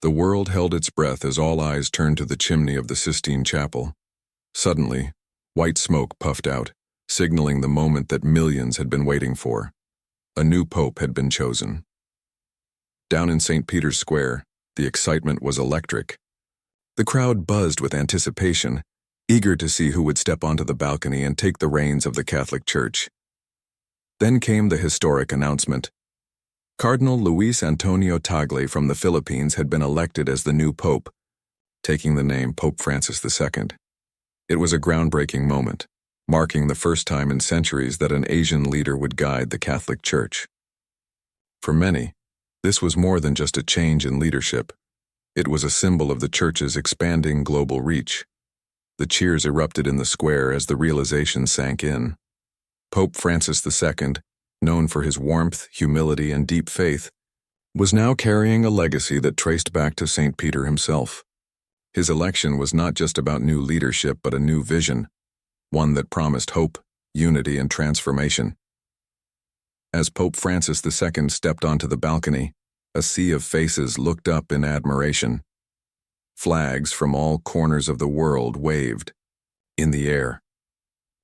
The world held its breath as all eyes turned to the chimney of the Sistine Chapel. Suddenly, white smoke puffed out, signaling the moment that millions had been waiting for. A new pope had been chosen. Down in St. Peter's Square, the excitement was electric. The crowd buzzed with anticipation, eager to see who would step onto the balcony and take the reins of the Catholic Church. Then came the historic announcement. Cardinal Luis Antonio Tagle from the Philippines had been elected as the new pope, taking the name Pope Francis II. It was a groundbreaking moment, marking the first time in centuries that an Asian leader would guide the Catholic Church. For many, this was more than just a change in leadership. It was a symbol of the Church's expanding global reach. The cheers erupted in the square as the realization sank in. Pope Francis II, known for his warmth, humility, and deep faith, was now carrying a legacy that traced back to St. Peter himself. His election was not just about new leadership but a new vision, one that promised hope, unity, and transformation. As Pope Francis II stepped onto the balcony, a sea of faces looked up in admiration. Flags from all corners of the world waved in the air.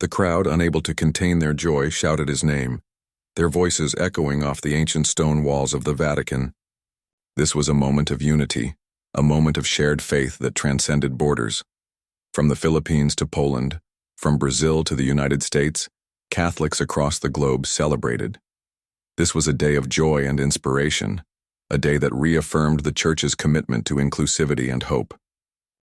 The crowd, unable to contain their joy, shouted his name, their voices echoing off the ancient stone walls of the Vatican. This was a moment of unity, a moment of shared faith that transcended borders. From the Philippines to Poland, from Brazil to the United States, Catholics across the globe celebrated. This was a day of joy and inspiration, a day that reaffirmed the Church's commitment to inclusivity and hope.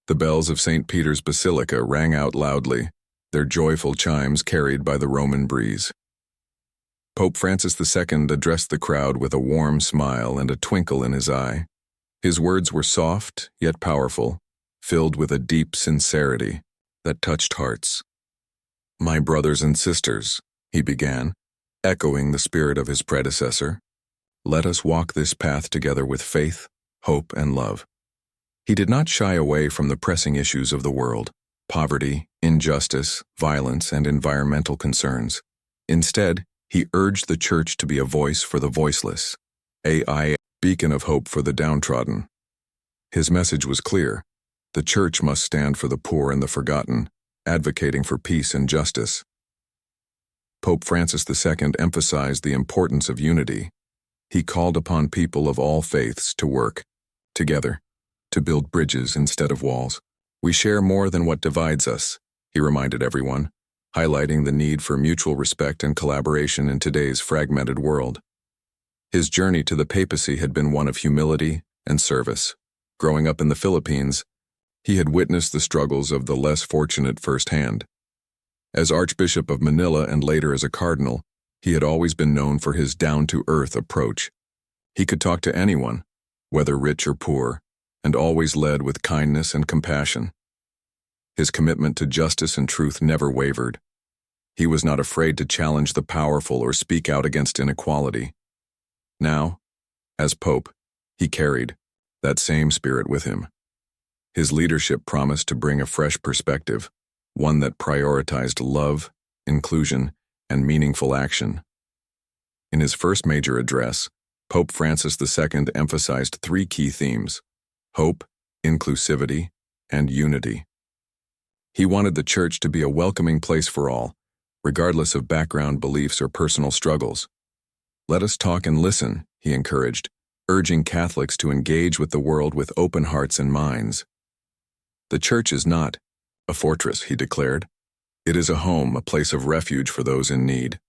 The bells of St. Peter's Basilica rang out loudly, their joyful chimes carried by the Roman breeze. Pope Francis II addressed the crowd with a warm smile and a twinkle in his eye. His words were soft yet powerful, filled with a deep sincerity that touched hearts. "My brothers and sisters," he began, echoing the spirit of his predecessor, "let us walk this path together with faith, hope, and love." He did not shy away from the pressing issues of the world: poverty, injustice, violence, and environmental concerns. Instead, he urged the Church to be a voice for the voiceless, a beacon of hope for the downtrodden. His message was clear: the Church must stand for the poor and the forgotten, advocating for peace and justice. Pope Francis II emphasized the importance of unity. He called upon people of all faiths to work together, to build bridges instead of walls. "We share more than what divides us," he reminded everyone, highlighting the need for mutual respect and collaboration in today's fragmented world. His journey to the papacy had been one of humility and service. Growing up in the Philippines, he had witnessed the struggles of the less fortunate firsthand. As Archbishop of Manila and later as a cardinal, he had always been known for his down-to-earth approach. He could talk to anyone, whether rich or poor, and always led with kindness and compassion. His commitment to justice and truth never wavered. He was not afraid to challenge the powerful or speak out against inequality. Now, as Pope, he carried that same spirit with him. His leadership promised to bring a fresh perspective, one that prioritized love, inclusion, and meaningful action. In his first major address, Pope Francis II emphasized three key themes: hope, inclusivity, and unity. He wanted the Church to be a welcoming place for all, regardless of background, beliefs, or personal struggles. "Let us talk and listen," he encouraged, urging Catholics to engage with the world with open hearts and minds. "The Church is not a fortress," he declared. "It is a home, a place of refuge for those in need."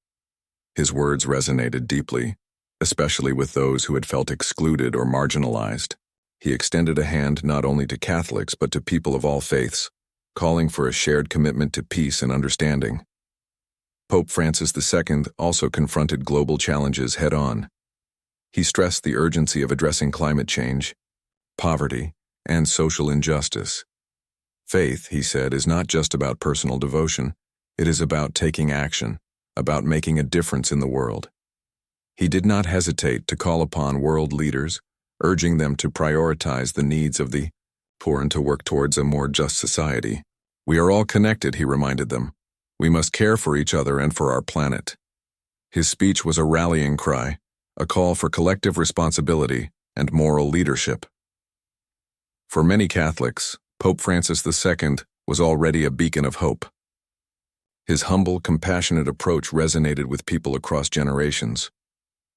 His words resonated deeply, especially with those who had felt excluded or marginalized. He extended a hand not only to Catholics but to people of all faiths, calling for a shared commitment to peace and understanding. Pope Francis II also confronted global challenges head-on. He stressed the urgency of addressing climate change, poverty, and social injustice. Faith, he said, is not just about personal devotion. It is about taking action, about making a difference in the world. He did not hesitate to call upon world leaders, urging them to prioritize the needs of the poor and to work towards a more just society. "We are all connected," he reminded them. "We must care for each other and for our planet." His speech was a rallying cry, a call for collective responsibility and moral leadership. For many Catholics, Pope Francis II was already a beacon of hope. His humble, compassionate approach resonated with people across generations.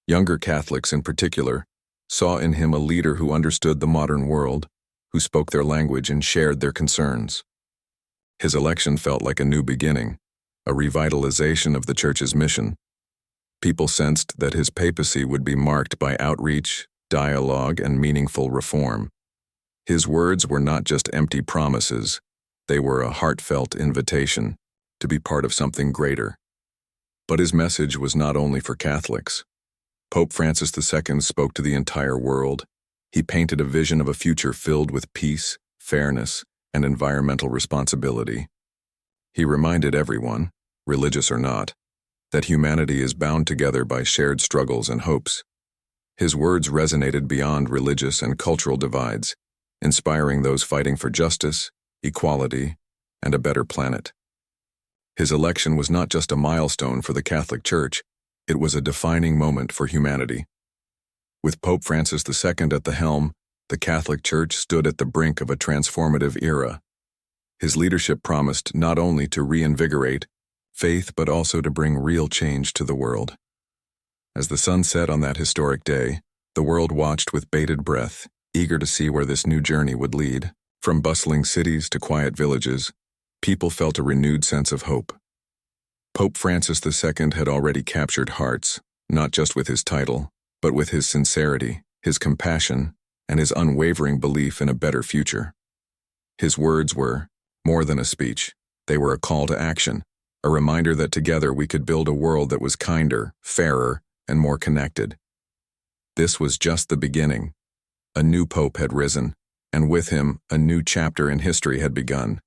Younger Catholics, in particular, saw in him a leader who understood the modern world, who spoke their language and shared their concerns. His election felt like a new beginning, a revitalization of the Church's mission. People sensed that his papacy would be marked by outreach, dialogue, and meaningful reform. His words were not just empty promises, they were a heartfelt invitation to be part of something greater. But his message was not only for Catholics. Pope Francis II spoke to the entire world. He painted a vision of a future filled with peace, fairness, and environmental responsibility. He reminded everyone, religious or not, that humanity is bound together by shared struggles and hopes. His words resonated beyond religious and cultural divides, inspiring those fighting for justice, equality, and a better planet. His election was not just a milestone for the Catholic Church, it was a defining moment for humanity. With Pope Francis II at the helm, the Catholic Church stood at the brink of a transformative era. His leadership promised not only to reinvigorate faith but also to bring real change to the world. As the sun set on that historic day, the world watched with bated breath, eager to see where this new journey would lead. From bustling cities to quiet villages, people felt a renewed sense of hope. Pope Francis II had already captured hearts, not just with his title, but with his sincerity, his compassion, and his unwavering belief in a better future. His words were more than a speech. They were a call to action, a reminder that together we could build a world that was kinder, fairer, and more connected. This was just the beginning. A new pope had risen, and with him, a new chapter in history had begun.